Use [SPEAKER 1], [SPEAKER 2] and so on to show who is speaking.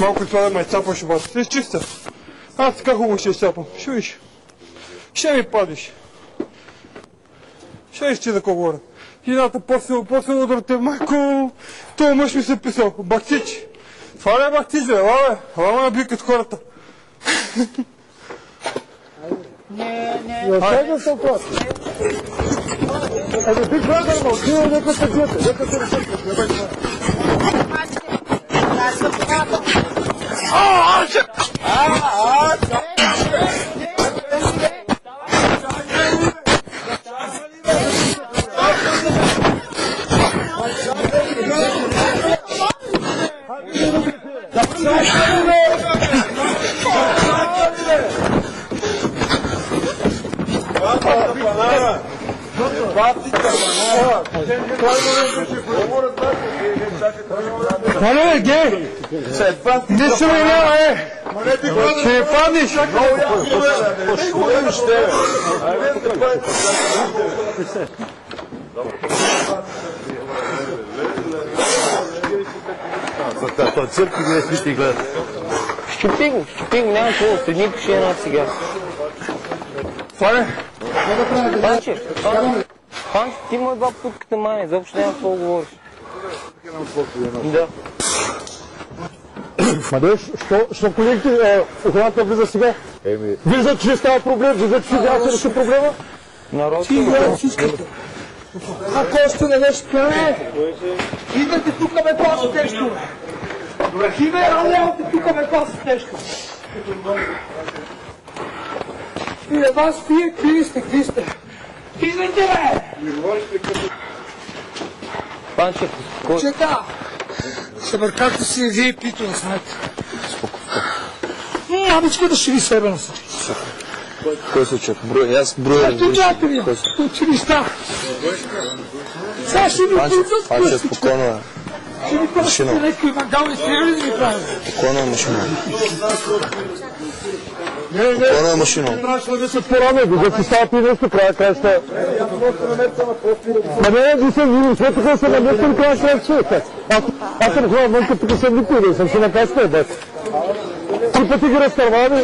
[SPEAKER 1] Малко и това да ме цапаш обаче. Ти чиста. Аз така хубаво ще изцапам. Ще виж. Ще ми падиш. Ще изчи да ко говоря. Едната по-силно ударите. Майко, той мъж ми се писал. Бахтич. Това не е бахтич, бе. Ела ме би като хората.
[SPEAKER 2] Не. Сега съм просто. Big brother, но отива нека се биете. Нека се решете.
[SPEAKER 1] Мале, гей! Не се улява, Ще я паднеш!
[SPEAKER 3] Това църкви ги не смити и гледат.
[SPEAKER 4] Щупи го, няма какво, седни пиши една сега.
[SPEAKER 1] Славе!
[SPEAKER 4] Панче, ти му едва путката мане, заобщо няма какво говориш. Да.
[SPEAKER 2] Мадеш, що колегите, охраната влиза сега? Виждат, че става проблем, виждат, че няма се реши проблема?
[SPEAKER 4] Народ,
[SPEAKER 1] Ако още не нещо пяне, идвате тук ме паса тежко. Добре, ралявате тук ме паса тежко. И на вас вие какви сте? Идвайте, бе!
[SPEAKER 4] Панче, кой?
[SPEAKER 1] Чета! Събъркахте си вие и Пито, да знаете. Абичка да шири себе на всички.
[SPEAKER 3] Кой се чак? Аз броя.
[SPEAKER 1] Ето чакате ви, училища. Сега ще ви пуцат.
[SPEAKER 3] Панче, спокойно е.
[SPEAKER 1] Ще ви пуцат леко и мангални стрели да ми правят.
[SPEAKER 3] Спокойно е машина. Спокойно е машина.
[SPEAKER 2] Трябваше да мислят по-рано, виждат, че става нещо, края краща. Ма не, ви се виждам, че тук се наместим края краща. Аз съм хора, мънка, тук съм никой, съм си на каста, бе. Три пъти ги разтървали.